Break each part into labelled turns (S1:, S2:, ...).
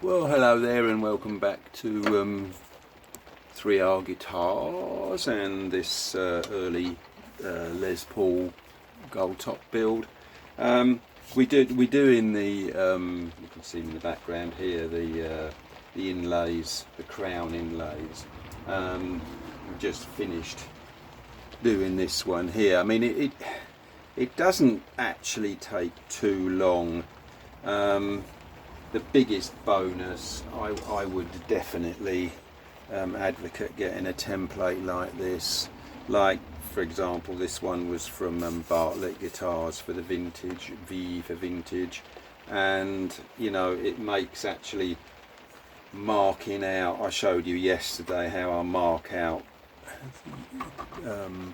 S1: Well, hello there and welcome back to 3R Guitars and this early Les Paul gold top build. We do in the you can see in the background here the inlays, the crown inlays. We've just finished doing this one here. I mean it doesn't actually take too long. The biggest bonus, I would definitely advocate getting a template like this. Like, for example, this one was from Bartlett Guitars for the vintage, V for vintage. And, you know, it makes actually marking out, I showed you yesterday how I mark out, can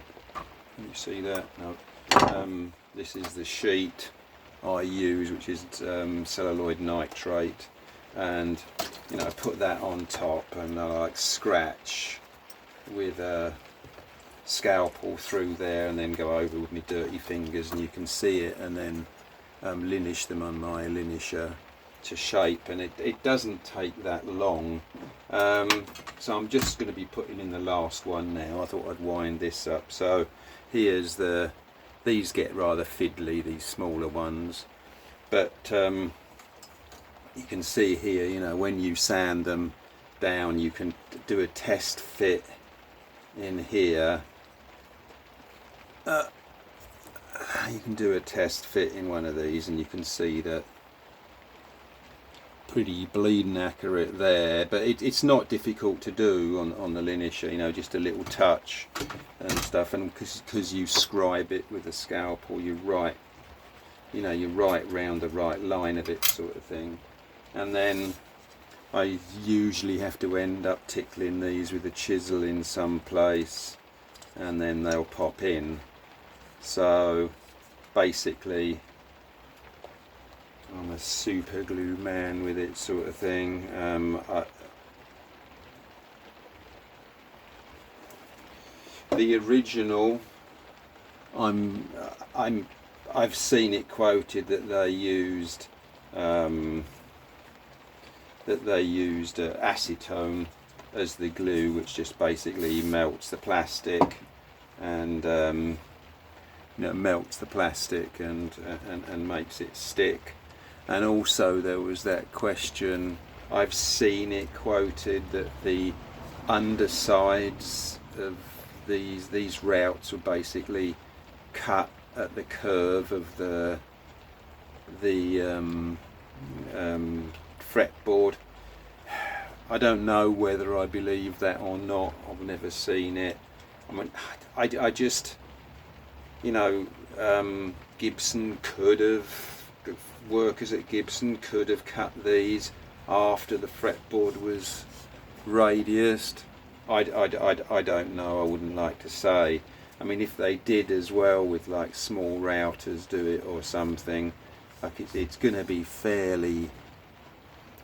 S1: you see that? No. This is the sheet I use, which is celluloid nitrate, and you know, I put that on top and I like scratch with a scalpel through there and then go over with my dirty fingers, and you can see it, and then linish them on my linisher to shape, and it doesn't take that long. So I'm just going to be putting in the last one now. I thought I'd wind this up. So here's these get rather fiddly, these smaller ones, but you can see here, you know, when you sand them down, you can do a test fit in here. You can do a test fit in one of these and you can see that pretty bleeding accurate there, but it's not difficult to do on the linisher, you know, just a little touch and stuff, and because you scribe it with a scalpel, you write round the right line of it, sort of thing. And then I usually have to end up tickling these with a chisel in some place, and then they'll pop in. So basically I'm a super glue man with it, sort of thing. The original, I've seen it quoted that they used acetone as the glue, which just basically melts the plastic and you know, melts the plastic and makes it stick. And also there was that question, I've seen it quoted that the undersides of these routs were basically cut at the curve of the fretboard. I don't know whether I believe that or not. I've never seen it. I mean, I just, you know, Gibson could have, workers at Gibson could have cut these after the fretboard was radiused. I don't know, I wouldn't like to say. I mean, if they did as well with like small routers do it or something, like it's going to be fairly,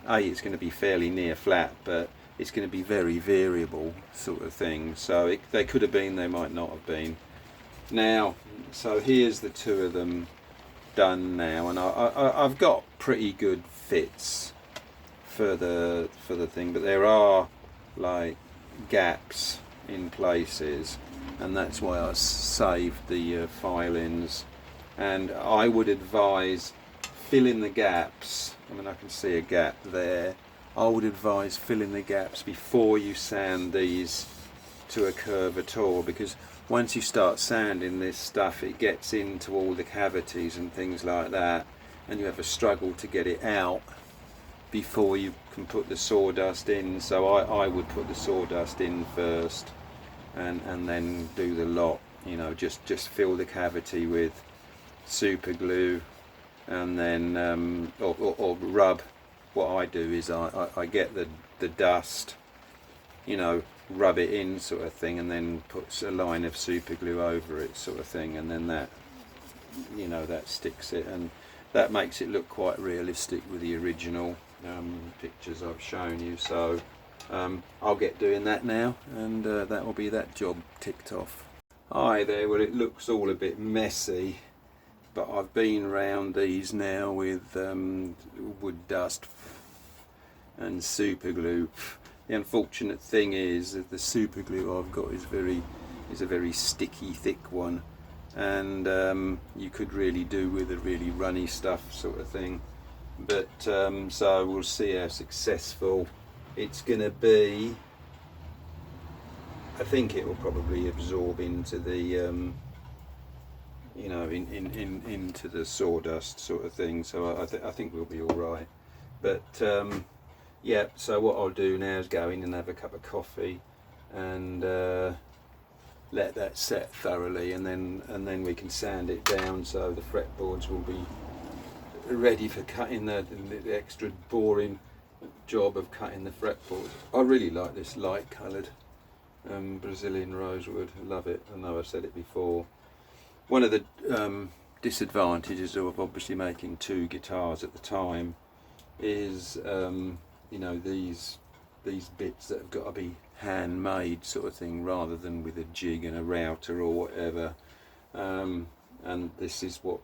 S1: it's going to be fairly near flat, but it's going to be very variable, sort of thing. So they could have been, they might not have been. Now, so here's the two of them done now, and I've got pretty good fits for the thing, but there are like gaps in places, and that's why I saved the filings. And I would advise filling the gaps. I mean, I can see a gap there. I would advise filling the gaps before you sand these to a curve at all, because once you start sanding this stuff, it gets into all the cavities and things like that, and you have a struggle to get it out before you can put the sawdust in. So I would put the sawdust in first and then do the lot, you know, just fill the cavity with super glue, and then or rub. What I do is I get the dust, you know, rub it in, sort of thing, and then puts a line of super glue over it, sort of thing, and then that, you know, that sticks it, and that makes it look quite realistic with the original pictures I've shown you. So I'll get doing that now, and that will be that job ticked off. Hi there. Well, it looks all a bit messy, but I've been round these now with wood dust and super glue. The unfortunate thing is that the super glue I've got is a very sticky, thick one, and you could really do with a really runny stuff sort of thing. But so we'll see how successful it's going to be. I think it will probably absorb into the you know, into the sawdust sort of thing. So I think we'll be all right. But yeah. So what I'll do now is go in and have a cup of coffee and let that set thoroughly, and then we can sand it down so the fretboards will be ready for cutting the extra boring job of cutting the fretboard. I really like this light coloured Brazilian rosewood. I love it. I know I've said it before. One of the disadvantages of obviously making two guitars at the time is you know, these bits that have got to be handmade sort of thing, rather than with a jig and a router or whatever, and this is what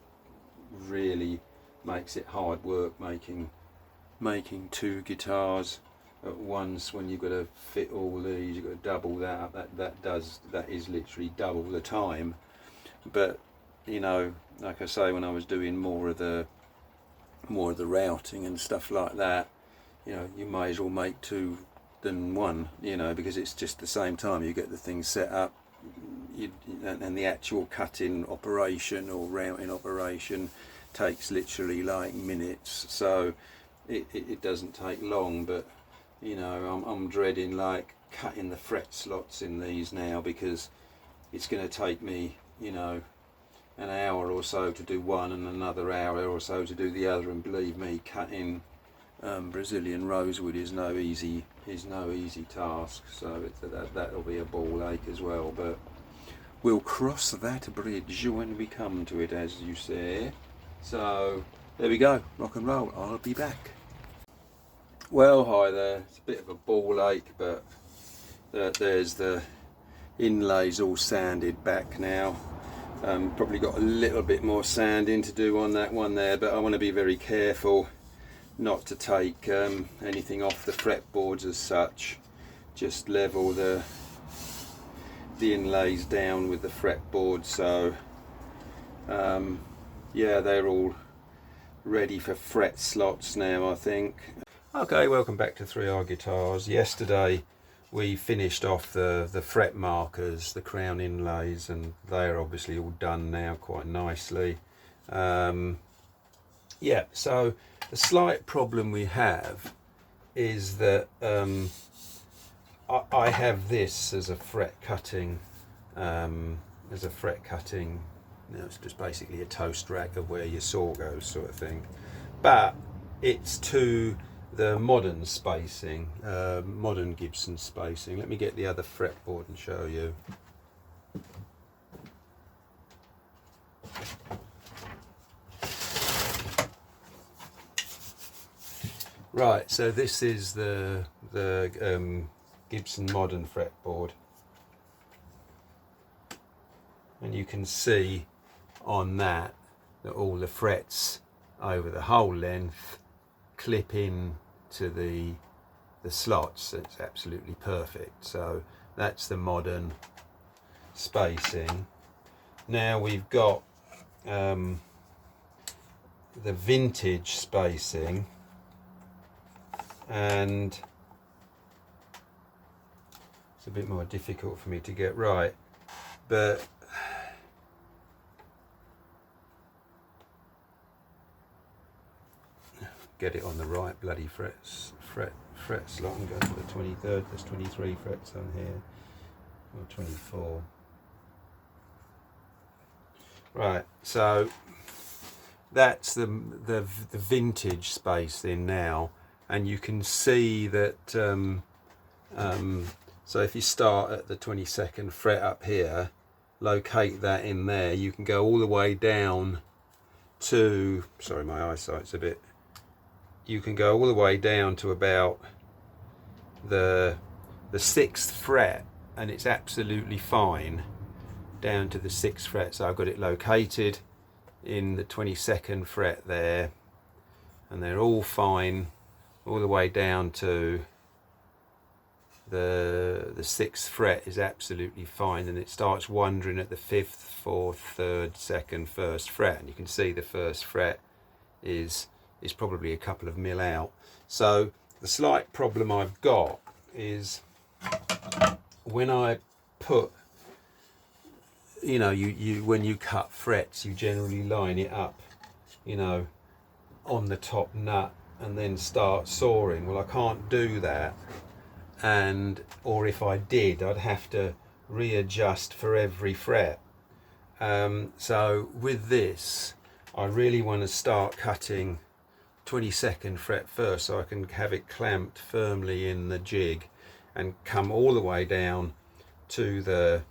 S1: really makes it hard work making two guitars at once, when you've got to fit all these. You've got to double that up. That is literally double the time. But you know, like I say, when I was doing more of the routing and stuff like that, you know, you may as well make two than one, you know, because it's just the same time. You get the thing set up, and the actual cutting operation or routing operation takes literally like minutes. So it doesn't take long. But you know, I'm dreading like cutting the fret slots in these now, because it's going to take me, you know, an hour or so to do one and another hour or so to do the other. And believe me, cutting Brazilian rosewood is no easy task. So that'll be a ball ache as well. But we'll cross that bridge when we come to it, as you say. So there we go, rock and roll. I'll be back. Well, hi there. It's a bit of a ball ache, but there's the inlays all sanded back now. Probably got a little bit more sanding to do on that one there, but I want to be very careful not to take anything off the fretboards as such. Just level the inlays down with the fretboard. So yeah, they're all ready for fret slots now, I think. Okay, welcome back to 3R Guitars. Yesterday we finished off the fret markers, the crown inlays, and they're obviously all done now quite nicely. Yeah, so the slight problem we have is that I have this as a fret cutting, you know, it's just basically a toast rack of where your saw goes sort of thing, but it's to the modern spacing, modern Gibson spacing. Let me get the other fretboard and show you. Right, so this is the Gibson modern fretboard, and you can see on that all the frets over the whole length clip in to the slots. It's absolutely perfect. So that's the modern spacing. Now we've got the vintage spacing, and it's a bit more difficult for me to get right, but get it on the right bloody fret slot and go for the 23rd. There's 23 frets on here, or 24. Right, so that's the vintage spacing now, and you can see that so if you start at the 22nd fret up here, locate that in there, you can go all the way down to, sorry my eyesight's a bit, you can go all the way down to about the 6th fret, and it's absolutely fine down to the 6th fret. So I've got it located in the 22nd fret there, and they're all fine all the way down to the 6th fret is absolutely fine, and it starts wandering at the 5th, 4th, 3rd, 2nd, 1st fret, and you can see the 1st fret is probably a couple of mil out. So the slight problem I've got is when I put, you know, you when you cut frets, you generally line it up, you know, on the top nut and then start sawing. Well, I can't do that, or if I did, I'd have to readjust for every fret. So with this, I really want to start cutting 22nd fret first, so I can have it clamped firmly in the jig and come all the way down to the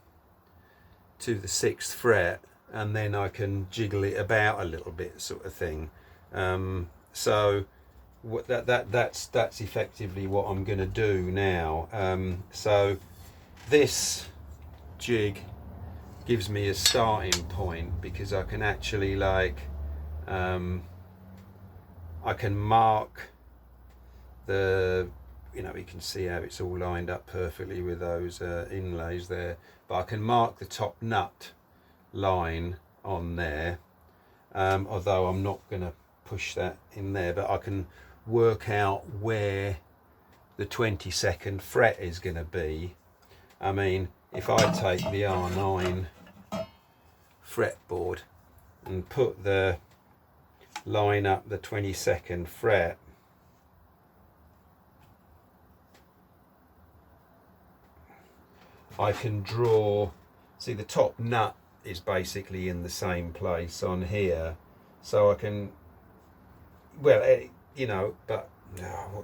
S1: 6th fret, and then I can jiggle it about a little bit, sort of thing. So that's effectively what I'm going to do now. So this jig gives me a starting point, because I can actually, like, I can mark the, you know, you can see how it's all lined up perfectly with those inlays there, but I can mark the top nut line on there, although I'm not going to push that in there, but I can work out where the 22nd fret is going to be. I mean, if I take the R9 fretboard and put the line up the 22nd fret, I can draw, see the top nut is basically in the same place on here, so I can, well, you know, but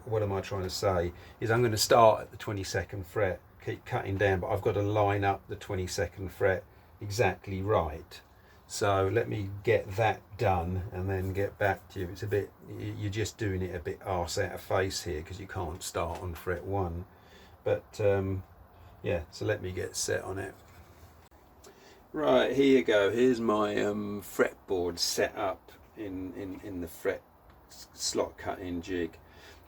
S1: what am I trying to say is I'm going to start at the 22nd fret, keep cutting down, but I've got to line up the 22nd fret exactly right. So let me get that done and then get back to you. It's a bit, you're just doing it a bit arse out of face here, because you can't start on fret 1, but yeah, so let me get set on it. Right, here you go. Here's my fretboard set up in the fret slot cutting jig.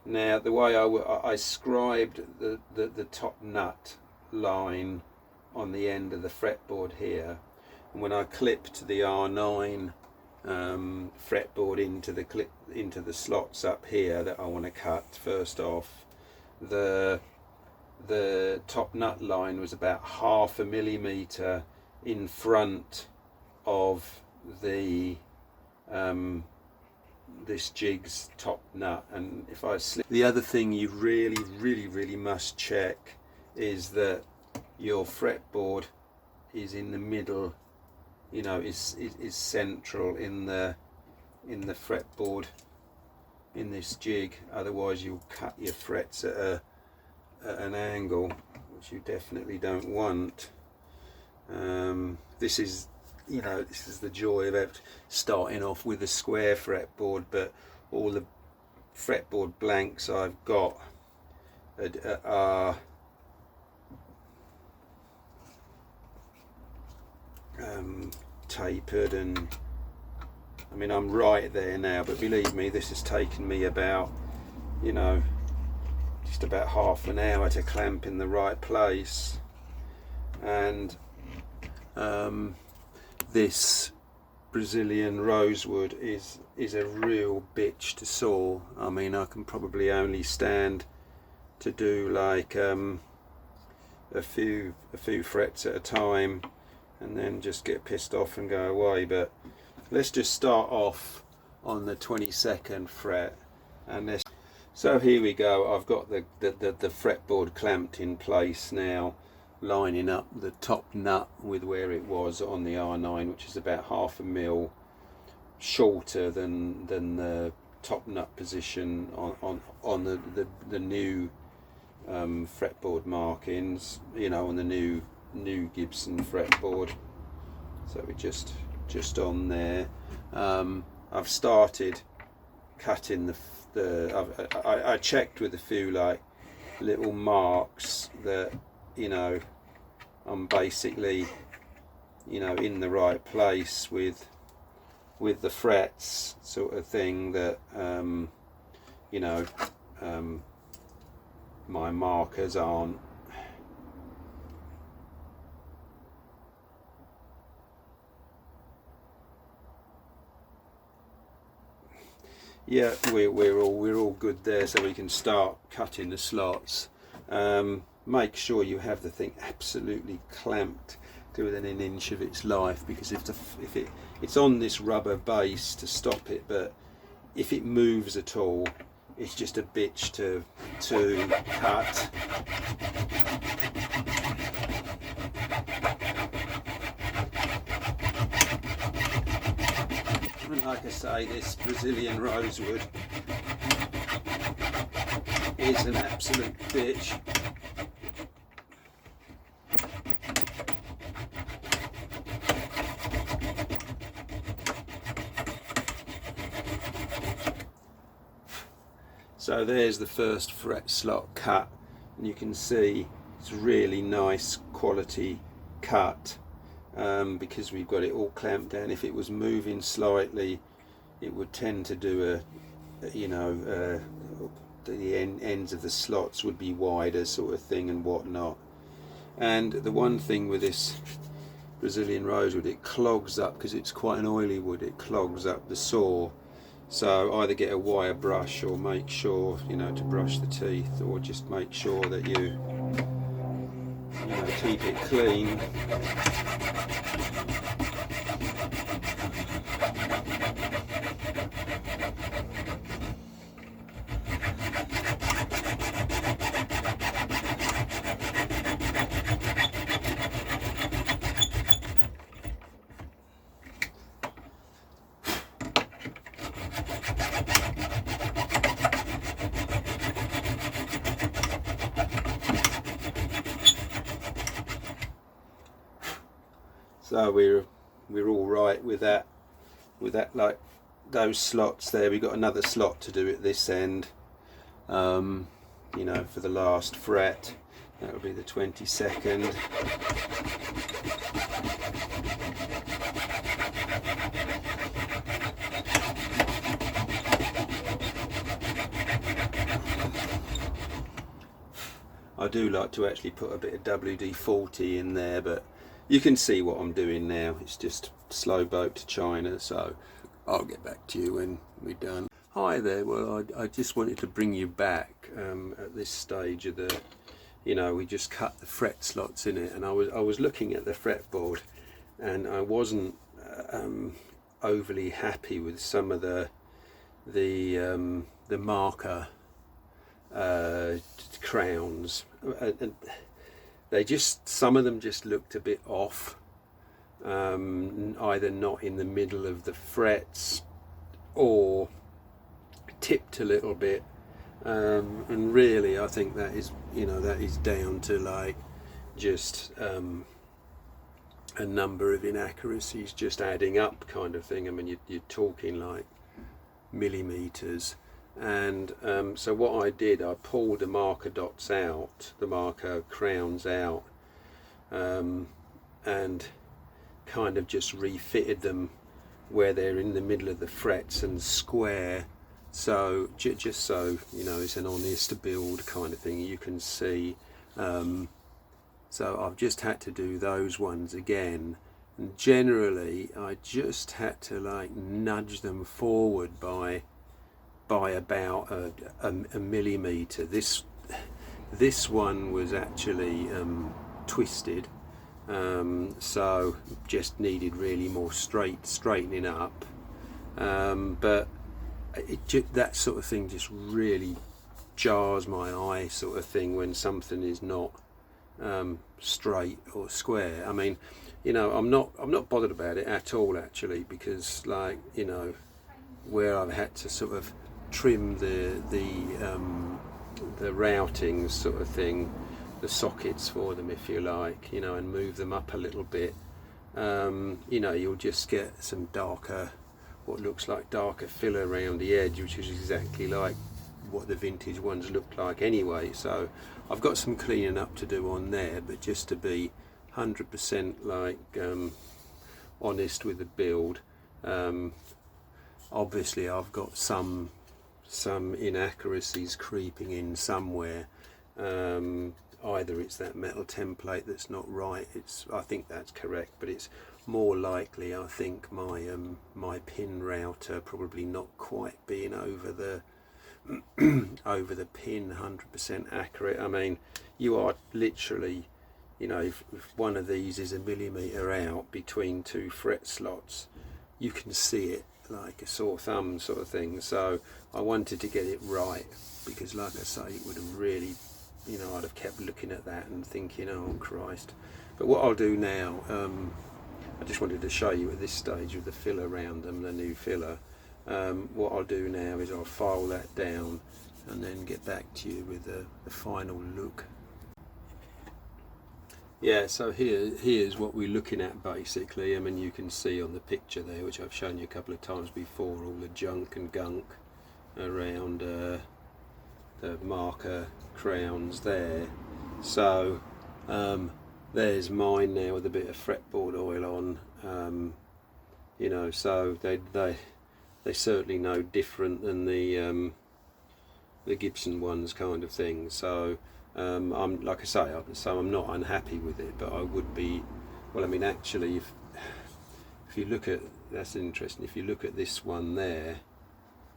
S1: Now, the way I scribed the top nut line on the end of the fretboard here, and when I clipped the R9 fretboard into the slots up here that I want to cut first off, the top nut line was about 1/2 millimeter in front of the this jig's top nut. And if I slip, the other thing you really must check is that your fretboard is in the middle, you know, is central in the fretboard in this jig, otherwise you'll cut your frets at an angle, which you definitely don't want. This is, you know, this is the joy of starting off with a square fretboard, but all the fretboard blanks I've got are tapered, and I mean, I'm right there now, but believe me, this has taken me about, you know, just about half an hour to clamp in the right place. And this Brazilian rosewood is a real bitch to saw. I mean, I can probably only stand to do like a few frets at a time, and then just get pissed off and go away. But let's just start off on the 22nd fret, and so here we go. I've got the fretboard clamped in place now, lining up the top nut with where it was on the R9, which is about 1/2 mil shorter than the top nut position on the new fretboard markings, you know, on the new Gibson fretboard. So we're just on there. I've started cutting I checked with a few like little marks that, you know, I'm basically, you know, in the right place with the frets, sort of thing, that you know, my markers aren't yeah, we're all good there, so we can start cutting the slots. Make sure you have the thing absolutely clamped to within an inch of its life, because if it's on this rubber base to stop it, but if it moves at all, it's just a bitch to cut. And like I say, this Brazilian rosewood is an absolute bitch. So there's the first fret slot cut, and you can see it's really nice quality cut, because we've got it all clamped down. If it was moving slightly, it would tend to do the ends of the slots would be wider, sort of thing, and whatnot. And the one thing with this Brazilian rosewood, it clogs up, because it's quite an oily wood, it clogs up the saw. So either get a wire brush, or make sure, to brush the teeth, or just make sure that you keep it clean. So we're all right with that. Like those slots there, we've got another slot to do at this end. For the last fret, that will be the 22nd. I do like to actually put a bit of WD-40 in there, but you can see what I'm doing now. It's just slow boat to China, so I'll get back to you when we're done. Hi there. Well, I just wanted to bring you back at this stage of the, we just cut the fret slots in it, and I was looking at the fretboard, and I wasn't overly happy with some of the marker crowns. Some of them just looked a bit off, either not in the middle of the frets or tipped a little bit, and really I think that is down to like just a number of inaccuracies just adding up, kind of thing. I mean, you're talking like millimeters. And so what I did, I pulled the marker dots out, the marker crowns out, and kind of just refitted them where they're in the middle of the frets and square. So just so it's an honest build kind of thing, you can see. So I've just had to do those ones again, and generally I just had to like nudge them forward by about a millimeter. This one was actually twisted, so just needed really more straightening up, but that sort of thing just really jars my eye, sort of thing, when something is not straight or square. I mean, I'm not bothered about it at all, actually, because like where I've had to sort of trim the routings, sort of thing, the sockets for them, if you like, and move them up a little bit, you'll just get some what looks like darker filler around the edge, which is exactly like what the vintage ones look like anyway. So I've got some cleaning up to do on there, but just to be 100% like honest with the build, obviously I've got some some inaccuracies creeping in somewhere. Either it's that metal template that's not right, I think that's correct, but it's more likely, I think, my pin router probably not quite being over the over the pin 100% accurate. I mean, you are literally, you know, if one of these is a millimetre out between two fret slots, you can see it like a sore thumb sort of thing. So I wanted to get it right, because like I say, it would have really, you know, I'd have kept looking at that and thinking, oh Christ. But what I'll do now, I just wanted to show you at this stage with the filler around them, the new filler. What I'll do now is I'll file that down and then get back to you with the final look. Yeah, so here's what we're looking at basically. I mean, you can see on the picture there, which I've shown you a couple of times before, all the junk and gunk around the marker crowns there. So there's mine now with a bit of fretboard oil on. You know, so they're certainly no different than the Gibson ones kind of thing. So I'm, like I say, I'm not unhappy with it, but I would be, well, I mean, actually, if you look at, that's interesting, if you look at this one there,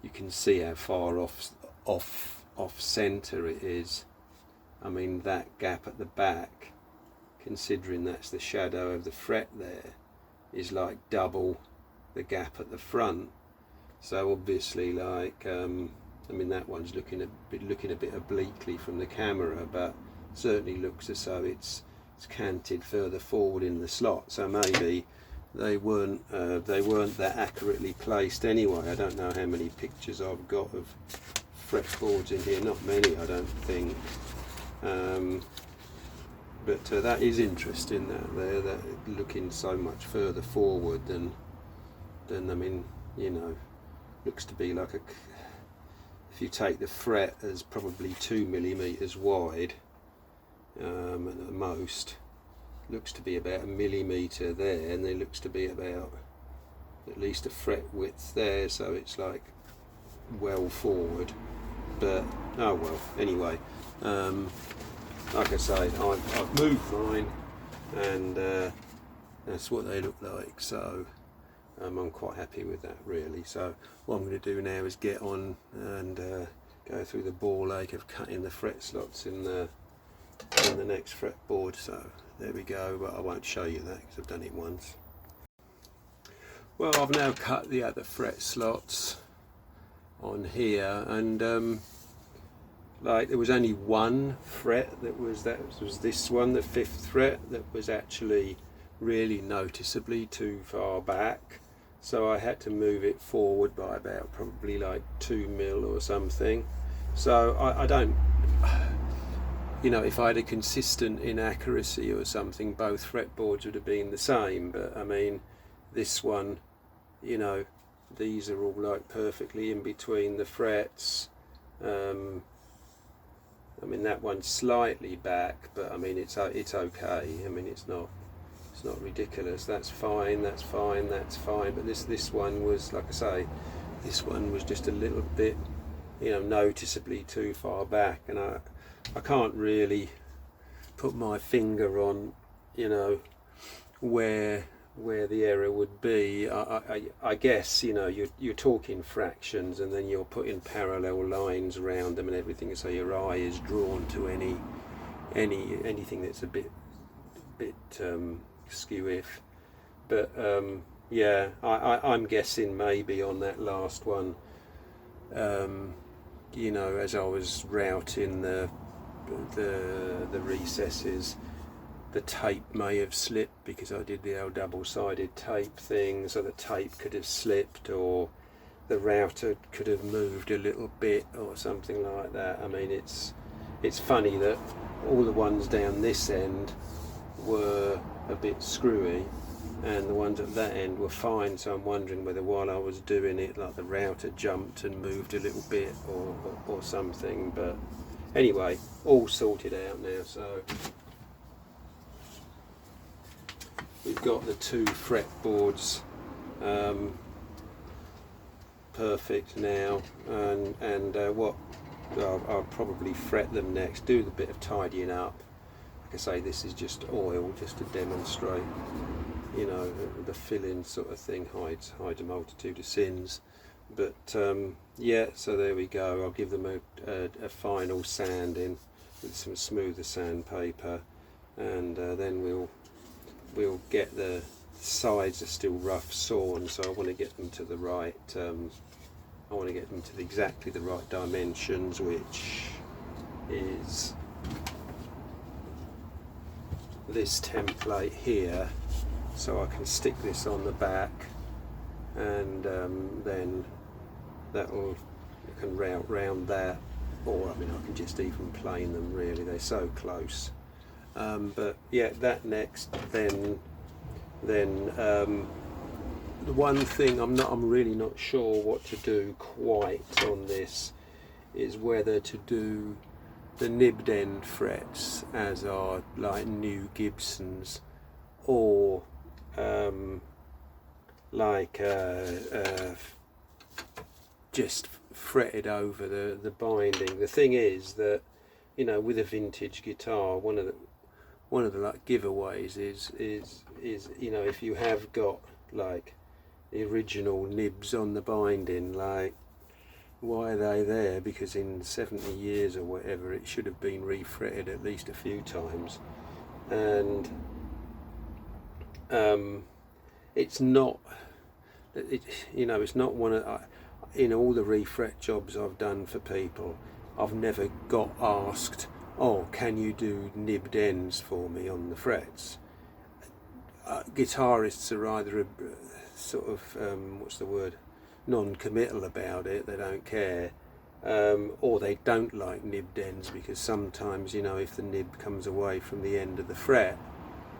S1: you can see how far off centre it is. I mean, that gap at the back, considering that's the shadow of the fret there, is like double the gap at the front. So obviously, like, I mean, that one's looking a bit obliquely from the camera, but certainly looks as though it's canted further forward in the slot. So maybe they weren't that accurately placed anyway. I don't know how many pictures I've got of fretboards in here. Not many, I don't think. But that is interesting, that looking so much further forward than I mean, you know, looks to be like if you take the fret as probably 2 millimeters wide at the most, looks to be about 1 millimeter there, and there looks to be about at least a fret width there, so it's like well forward. But oh well, anyway, like I say, I've moved mine, and that's what they look like. So I'm quite happy with that, really. So what I'm going to do now is get on and go through the ball ache of cutting the fret slots in the next fretboard. So there we go, but I won't show you that because I've done it once. Well, I've now cut the other fret slots on here, and like there was only one fret that was this one, the 5th fret, that was actually really noticeably too far back, so I had to move it forward by about probably like 2 mil or something. So I don't, you know, if I had a consistent inaccuracy or something, both fretboards would have been the same, but I mean, this one, you know, these are all like perfectly in between the frets. I mean, that one's slightly back, but I mean, it's okay. I mean, it's not ridiculous. That's fine. But this one was, like I say, this one was just a little bit, you know, noticeably too far back, and I can't really put my finger on, you know, where the error would be. I guess, you know, you're talking fractions, and then you're putting parallel lines around them and everything, so your eye is drawn to anything that's a bit skew-if. But yeah, I'm guessing maybe on that last one, you know, as I was routing the recesses, the tape may have slipped because I did the old double-sided tape thing, so the tape could have slipped, or the router could have moved a little bit or something like that. I mean, it's funny that all the ones down this end were a bit screwy and the ones at that end were fine, so I'm wondering whether while I was doing it, like, the router jumped and moved a little bit or something. But anyway, all sorted out now. So we've got the two fretboards perfect now, and what I'll probably fret them next, do the bit of tidying up. Like I say, this is just oil, just to demonstrate, you know, the filling sort of thing hides a multitude of sins. But yeah, so there we go. I'll give them a final sanding with some smoother sandpaper, and then we'll get the sides are still rough sawn, so I want to get them to the right. I want to get them to exactly the right dimensions, which is this template here. So I can stick this on the back, and then you can route round that, or I mean I can just even plane them, really, they're so close. But yeah, that next, then the one thing I'm really not sure what to do quite on this is whether to do the nibbed end frets as are like new Gibsons, or just fretted over the binding. The thing is that, you know, with a vintage guitar, one of the like giveaways is you know, if you have got like the original nibs on the binding, like, why are they there? Because in 70 years or whatever it should have been refretted at least a few times. And it's not, you know, it's not one of, in all the refret jobs I've done for people, I've never got asked, oh, can you do nibbed ends for me on the frets? Guitarists are either a sort of, what's the word, non-committal about it, they don't care, or they don't like nibbed ends, because sometimes, you know, if the nib comes away from the end of the fret,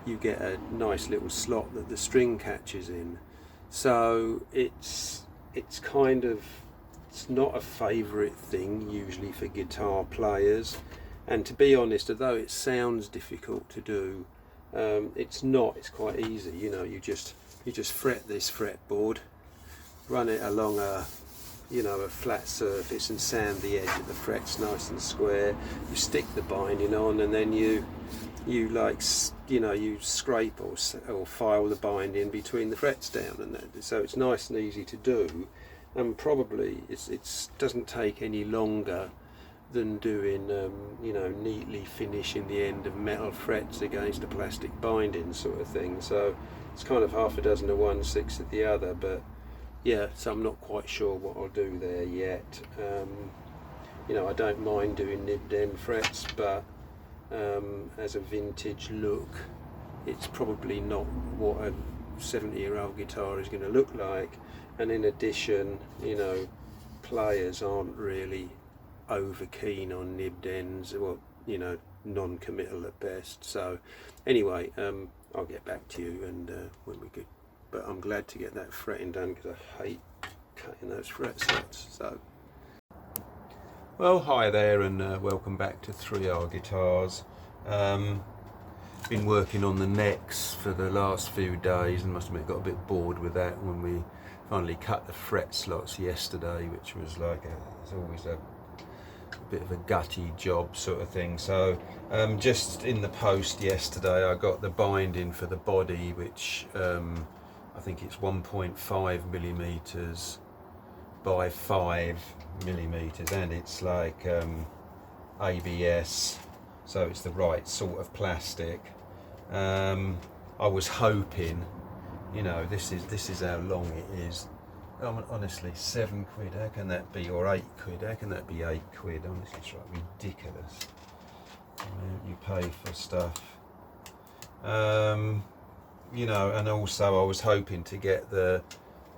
S1: you get a nice little slot that the string catches in. So it's kind of, it's not a favourite thing usually for guitar players, and to be honest, although it sounds difficult to do, it's not. It's quite easy. You know, you just fret this fretboard, run it along a, you know, a flat surface, and sand the edge of the frets nice and square. You stick the binding on, and then you like, you know, you scrape or file the binding between the frets down, and that, so it's nice and easy to do, and probably it doesn't take any longer than doing, you know, neatly finishing the end of metal frets against a plastic binding sort of thing. So it's kind of half a dozen of one, six of the other. But yeah, so I'm not quite sure what I'll do there yet. You know, I don't mind doing nibbed end frets, but as a vintage look, it's probably not what a 70-year-old guitar is going to look like. And in addition, you know, players aren't really over keen on nibbed ends, well, you know, non-committal at best. So anyway, I'll get back to you, and when we get, but I'm glad to get that fretting done, because I hate cutting those fret slots. So, well, hi there, and welcome back to 3R Guitars. Been working on the necks for the last few days, and must admit got a bit bored with that when we finally cut the fret slots yesterday, which was like it's always a bit of a gutty job sort of thing. So just in the post yesterday I got the binding for the body, which I think it's 1.5 millimeters by 5 millimeters, and it's like ABS, so it's the right sort of plastic. I was hoping, you know, this is how long it is. Honestly, £7, how can that be? Or £8, how can that be £8? Honestly, it's right ridiculous. You pay for stuff. You know, and also I was hoping to get the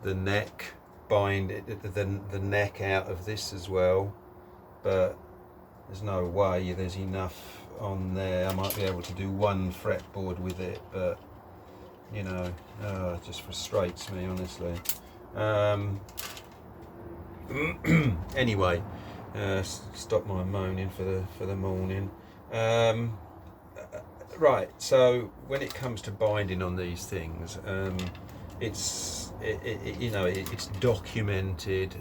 S1: neck the neck out of this as well, but there's no way there's enough on there. I might be able to do one fretboard with it, but you know, it just frustrates me, honestly. Anyway, stop my moaning for the morning. Right, so when it comes to binding on these things, you know, it's documented.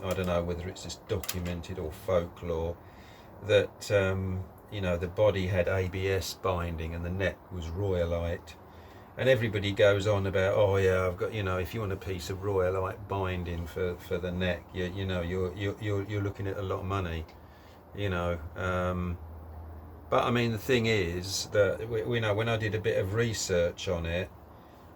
S1: I don't know whether it's just documented or folklore that you know, the body had ABS binding and the neck was royalite, and everybody goes on about, oh yeah, I've got, you know, if you want a piece of royalite binding for the neck, you know, you're looking at a lot of money, you know. But I mean, the thing is that we know, when I did a bit of research on it,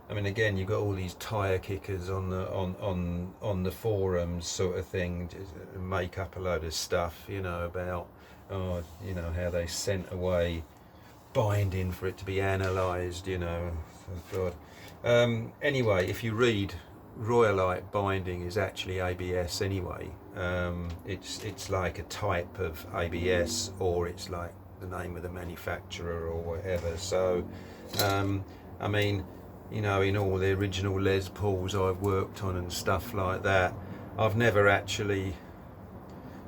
S1: I mean, again, you've got all these tire kickers on the forums, sort of thing, make up a load of stuff, you know, about, oh, you know, how they sent away binding for it to be analysed, you know. Oh God. Anyway, if you read, royalite binding is actually ABS anyway. It's like a type of ABS, or it's like the name of the manufacturer or whatever. So, I mean, you know, in all the original Les Pauls I've worked on and stuff like that, I've never actually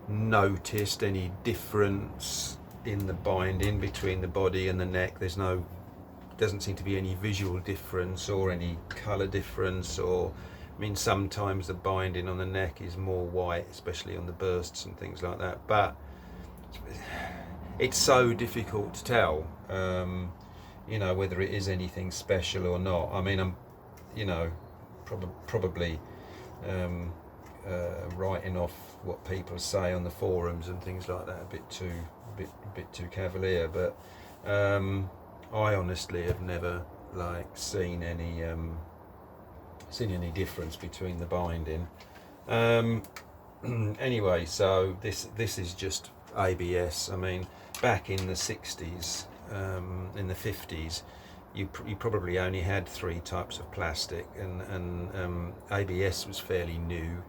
S1: noticed any difference in the binding between the body and the neck. Doesn't seem to be any visual difference or any colour difference, or, I mean, sometimes the binding on the neck is more white, especially on the bursts and things like that, but it's so difficult to tell, you know, whether it is anything special or not. I mean, I'm, you know, probably writing off what people say on the forums and things like that a bit too cavalier, but I honestly have never like seen any difference between the binding. Anyway, so this is just ABS. I mean, back in the 60s, in the 50s, you probably only had 3 types of plastic, and ABS was fairly new.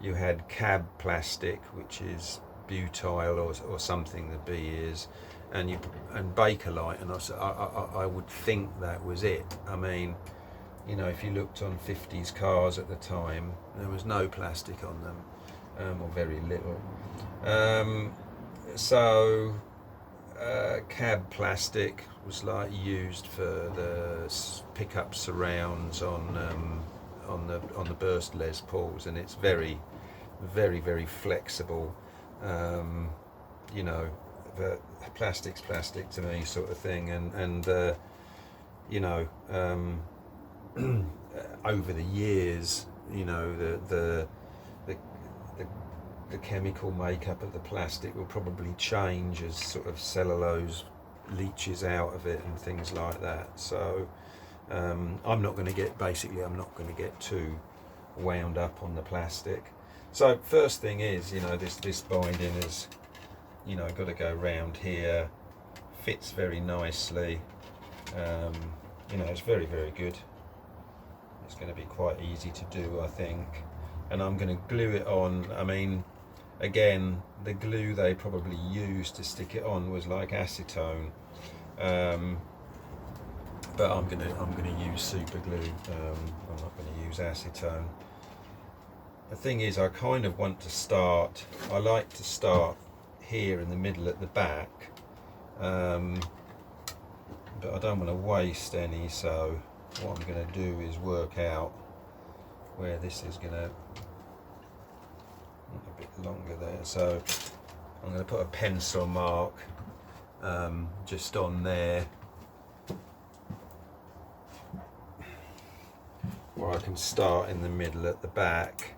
S1: You had cab plastic, which is butyl or something, the B is, and Bakelite, and I would think that was it. I mean, you know, if you looked on 50s cars at the time, there was no plastic on them, or very little. So cab plastic was like used for the pickup surrounds on the burst Les Pauls, and it's very flexible. You know, the plastic's plastic to me, sort of thing, and you know, over the years, you know, the chemical makeup of the plastic will probably change as sort of cellulose leaches out of it and things like that. So I'm not going to get too wound up on the plastic. So first thing is, you know, this binding is, you know, got to go round here, fits very nicely. You know, it's very good. It's going to be quite easy to do, I think, and I'm going to glue it on. I mean, again, the glue they probably used to stick it on was like acetone, but I'm gonna use super glue. I'm not going to use acetone. The thing is, I kind of want to start. I like to start here in the middle at the back, but I don't want to waste any. So what I'm going to do is work out where this is going to. A bit longer there, so I'm going to put a pencil mark just on there, where I can start in the middle at the back,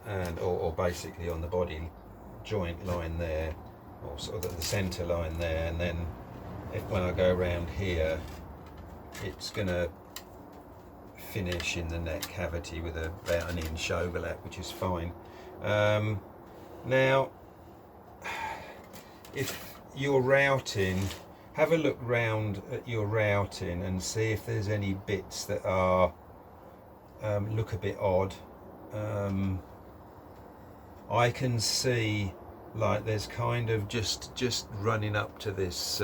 S1: and or basically on the body joint line there, or sort of the centre line there, and then when I go around here, it's going to finish in the neck cavity with about an inch overlap, which is fine. Now, if you're routing, have a look round at your routing and see if there's any bits that are look a bit odd. I can see like there's kind of just running up to this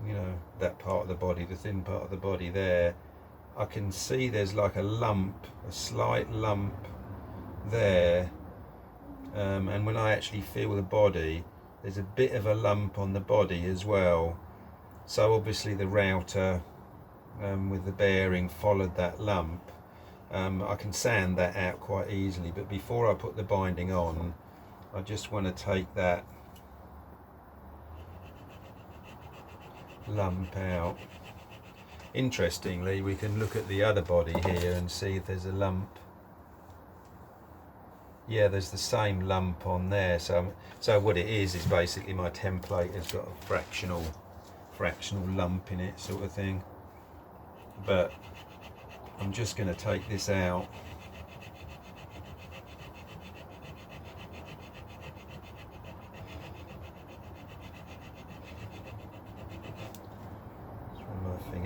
S1: you know, that part of the body, the thin part of the body there. I can see there's like a lump, a slight lump there, and when I actually feel the body, there's a bit of a lump on the body as well. So obviously the router with the bearing followed that lump. I can sand that out quite easily, but before I put the binding on, I just want to take that lump out. Interestingly, we can look at the other body here and see if there's a lump. Yeah, there's the same lump on there. So what it is basically my template has got a fractional lump in it, sort of thing. But I'm just going to take this out.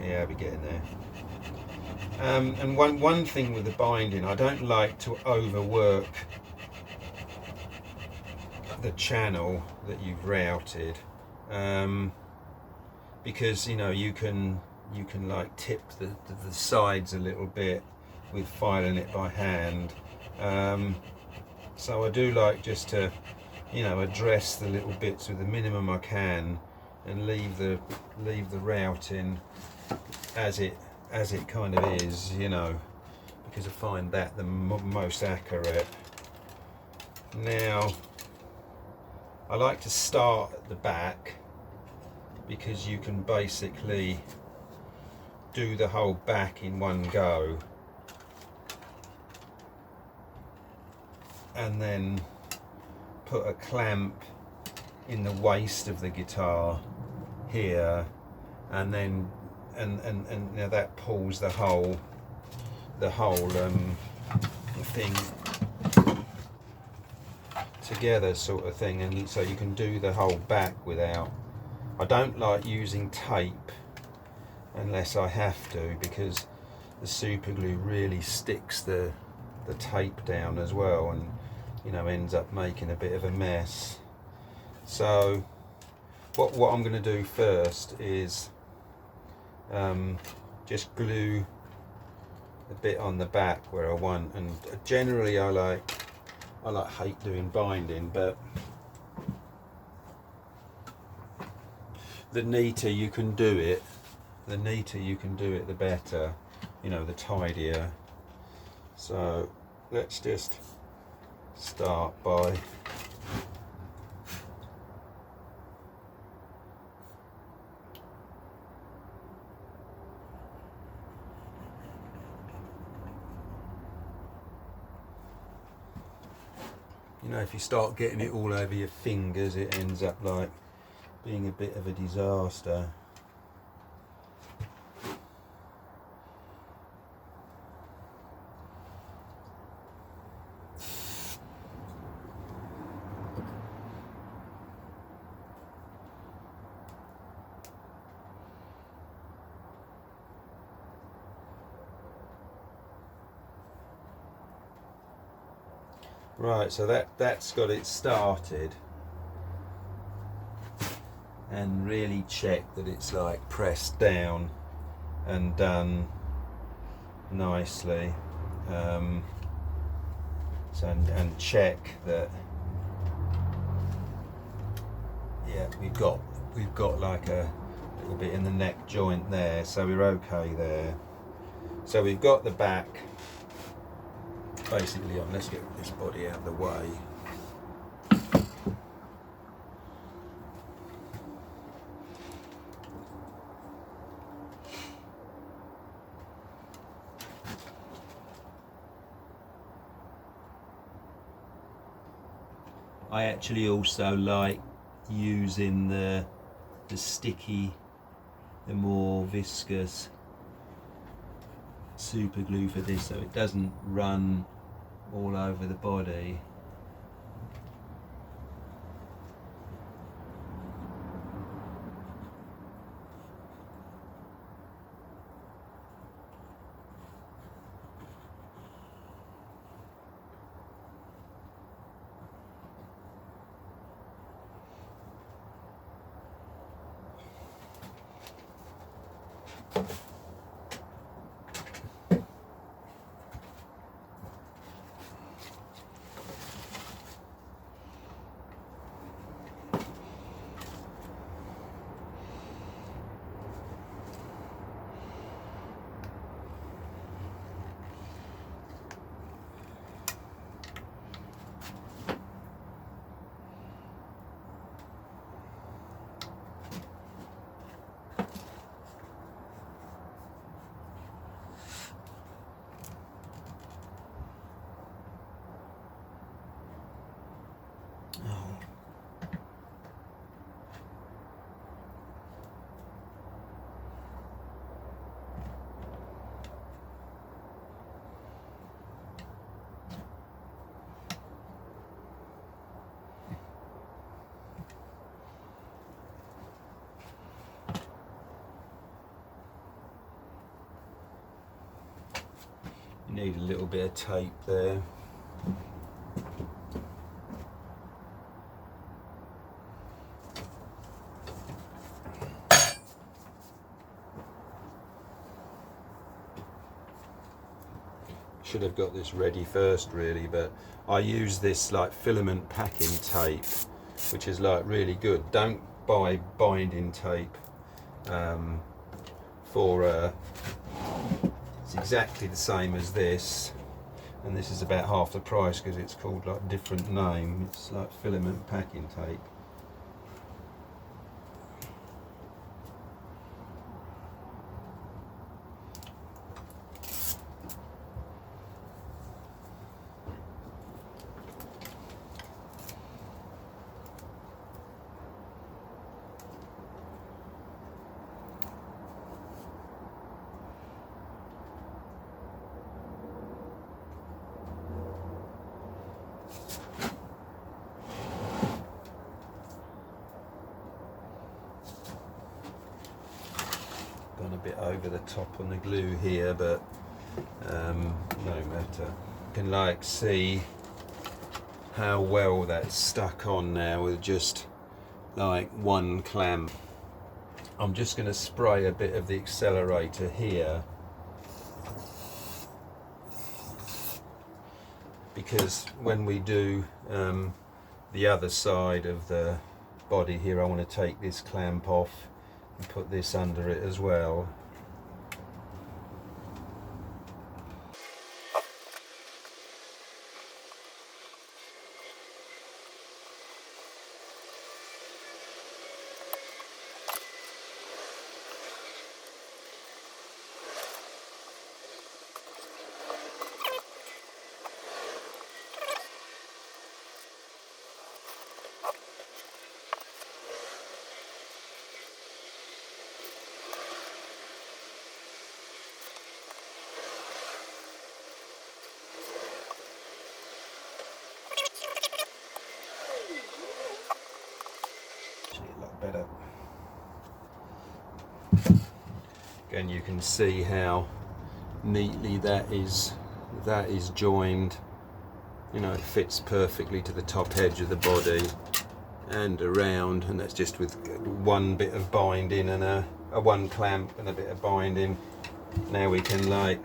S1: Yeah, we're getting there. And one thing with the binding, I don't like to overwork the channel that you've routed, because you know you can like tip the sides a little bit with filing it by hand. So I do like just to, you know, address the little bits with the minimum I can and leave the routing as it kind of is, you know, because I find that the most accurate. Now I like to start at the back because you can basically do the whole back in one go, and then put a clamp in the waist of the guitar here, and then and you know, that pulls the whole thing together, sort of thing, and so you can do the whole back without. I don't like using tape unless I have to, because the super glue really sticks the tape down as well, and you know, ends up making a bit of a mess. So what I'm going to do first is just glue a bit on the back where I want, and generally I hate doing binding, but the neater you can do it, the better, you know, the tidier. So let's just start by if you start getting it all over your fingers, it ends up like being a bit of a disaster. Right, so that's got it started, and really check that it's like pressed down and done nicely. And check that, yeah, we've got like a little bit in the neck joint there, so we're okay there. So we've got the back basically on. Let's get this body out of the way. I actually also like using the sticky, the more viscous super glue for this, so it doesn't run all over the body. Oh. You need a little bit of tape there. Should have got this ready first really, but I use this like filament packing tape, which is like really good. Don't buy binding tape it's exactly the same as this, and this is about half the price because it's called like a different name. It's like filament packing tape. Gone a bit over the top on the glue here, but no matter. You can like see how well that's stuck on now with just like one clamp. I'm just going to spray a bit of the accelerator here, because when we do the other side of the body here, I want to take this clamp off and put this under it as well. Better. Again, you can see how neatly that is joined. You know, it fits perfectly to the top edge of the body and around, and that's just with one bit of binding and a one clamp and a bit of binding. Now we can like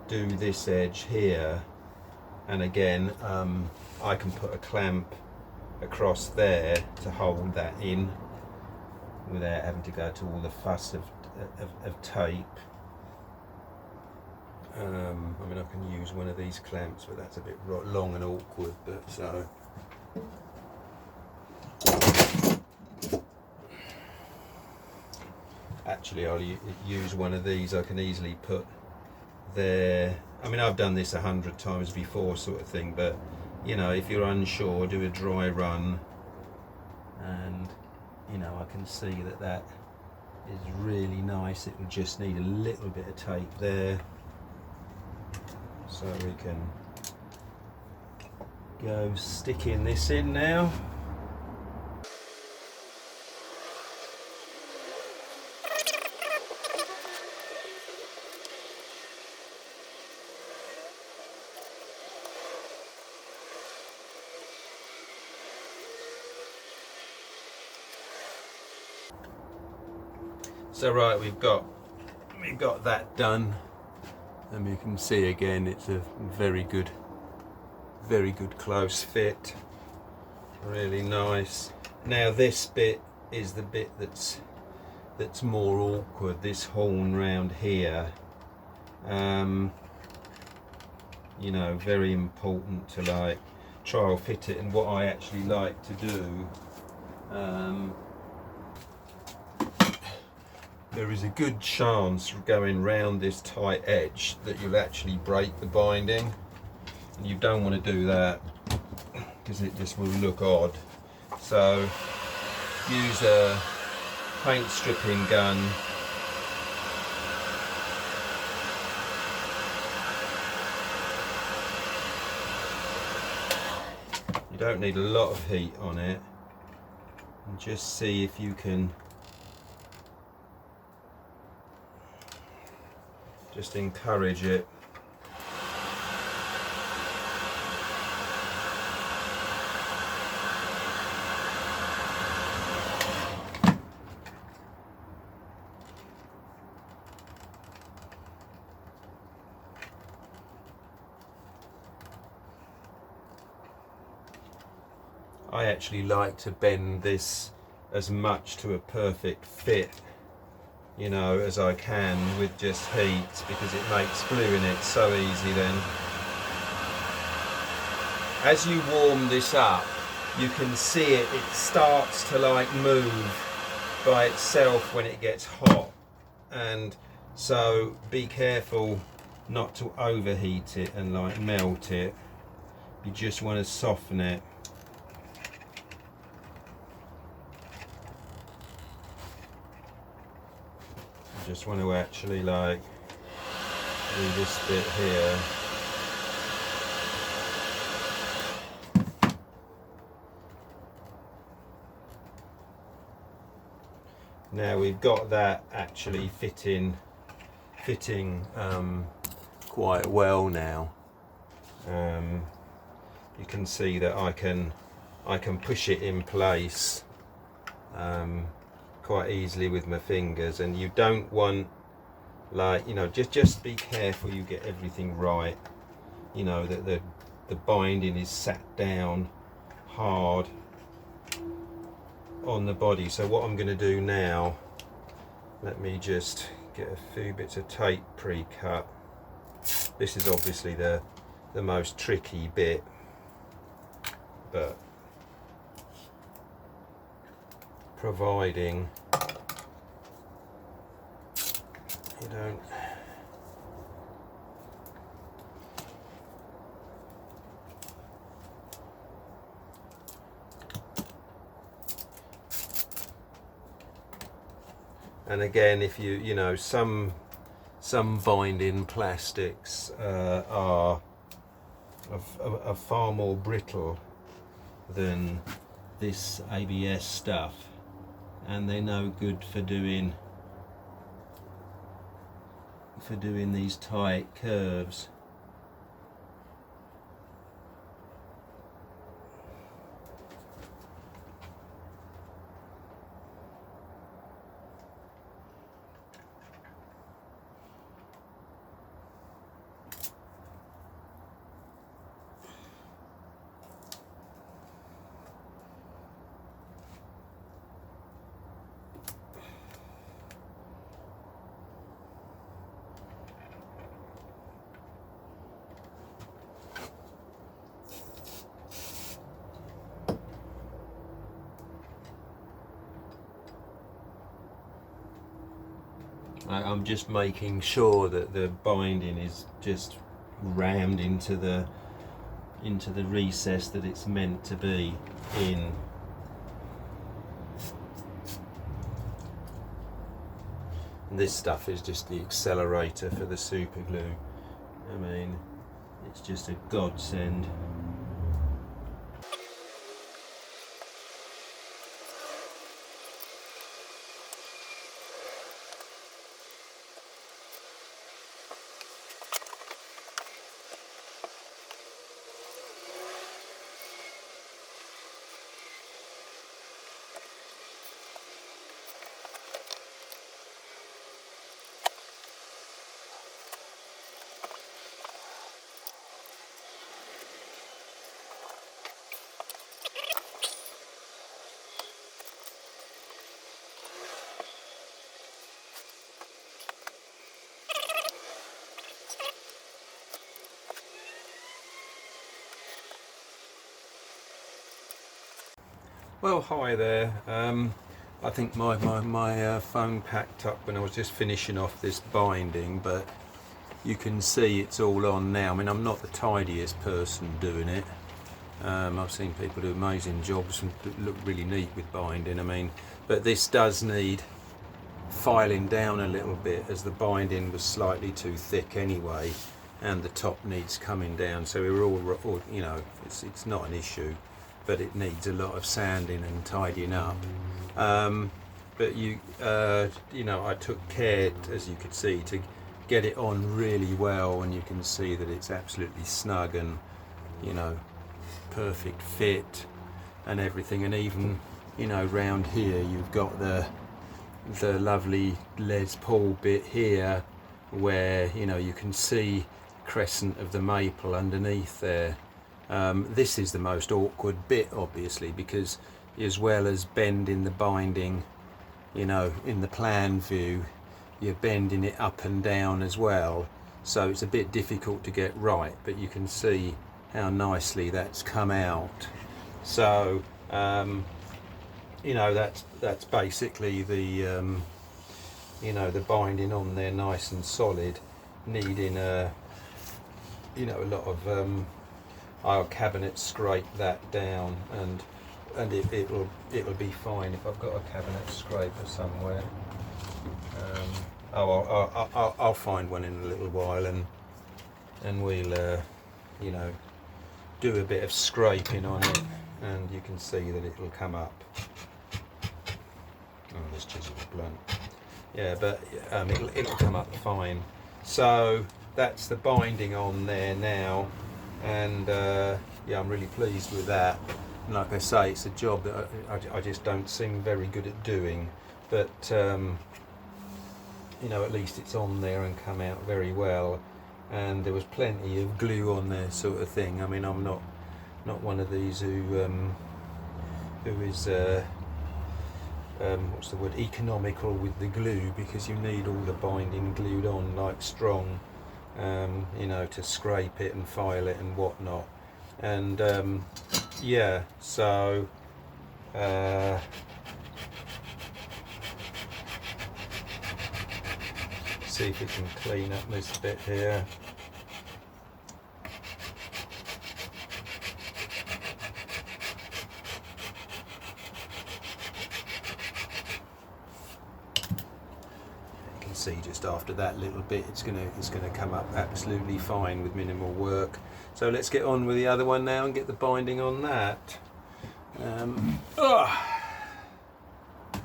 S1: do this edge here, and again I can put a clamp across there to hold that in without having to go to all the fuss of tape. I mean, I can use one of these clamps, but that's a bit long and awkward, but so actually I'll use one of these. I can easily put there. I mean, I've done this 100 times before sort of thing, but you know, if you're unsure, do a dry run, and you know, I can see that is really nice. It will just need a little bit of tape there, so we can go sticking this in now. So right, we've got that done, and you can see again it's a very good close fit, really nice. Now this bit is the bit that's more awkward, this horn round here. You know, very important to like trial fit it, and what I actually like to do, there is a good chance going round this tight edge that you'll actually break the binding, and you don't want to do that. because it just will look odd. So use a paint stripping gun. You don't need a lot of heat on it, and just see if you can just encourage it. I actually like to bend this as much to a perfect fit, you know, as I can with just heat, because it makes gluing it so easy then. As you warm this up, you can see it starts to like move by itself when it gets hot, and so be careful not to overheat it and like melt it. You just want to soften it. Just want to actually like do this bit here. Now we've got that actually fitting quite well now. You can see that I can push it in place quite easily with my fingers, and you don't want, like, you know, just be careful you get everything right, you know, that the binding is sat down hard on the body. So what I'm going to do now, let me just get a few bits of tape pre-cut. This is obviously the most tricky bit, but providing you don't and again, if you know, some binding plastics are far more brittle than this ABS stuff, and they're no good for doing these tight curves. I'm just making sure that the binding is just rammed into the recess that it's meant to be in. And this stuff is just the accelerator for the super glue. I mean, it's just a godsend. Well, hi there. I think my phone packed up when I was just finishing off this binding, but you can see it's all on now. I mean, I'm not the tidiest person doing it, I've seen people do amazing jobs and look really neat with binding. I mean, but this does need filing down a little bit, as the binding was slightly too thick anyway, and the top needs coming down. So we're all you know, it's not an issue, but it needs a lot of sanding and tidying up. But you know, I took care, as you could see, to get it on really well, and you can see that it's absolutely snug and, you know, perfect fit and everything. And even, you know, round here you've got the lovely Les Paul bit here, where, you know, you can see crescent of the maple underneath there. This is the most awkward bit, obviously, because as well as bending the binding, you know, in the plan view, you're bending it up and down as well, so it's a bit difficult to get right, but you can see how nicely that's come out. So you know, that's basically the you know, the binding on there nice and solid, needing a, you know, a lot of I'll cabinet scrape that down, and it'll be fine if I've got a cabinet scraper somewhere. I'll find one in a little while, and we'll you know, do a bit of scraping on it, and you can see that it'll come up. Oh, this chisel's blunt. Yeah, but it'll come up fine. So that's the binding on there now, and yeah, I'm really pleased with that. And like I say, it's a job that I just don't seem very good at doing, but you know, at least it's on there and come out very well. And there was plenty of glue on there, sort of thing. I mean, I'm not one of these who is what's the word, economical with the glue, because you need all the binding glued on like strong, you know, to scrape it and file it and whatnot. And yeah, so see if we can clean up this bit here. You can see just after that little bit, it's gonna come up absolutely fine with minimal work. So let's get on with the other one now and get the binding on that.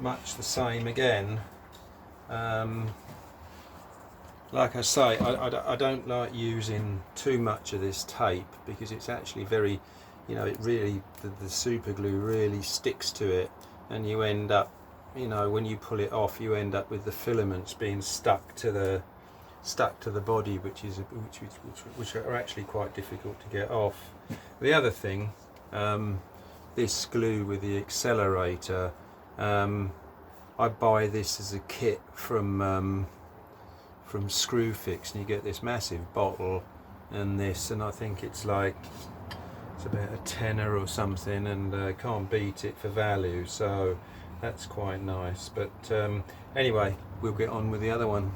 S1: Much the same again. Like I say, I don't like using too much of this tape, because it's actually very, you know, it really, the super glue really sticks to it, and you end up, you know, when you pull it off, you end up with the filaments being stuck to the body, which are actually quite difficult to get off. The other thing, this glue with the accelerator, I buy this as a kit from Screwfix, and you get this massive bottle and this, and I think it's like, it's about a tenner or something, and can't beat it for value, so that's quite nice. But anyway, we'll get on with the other one.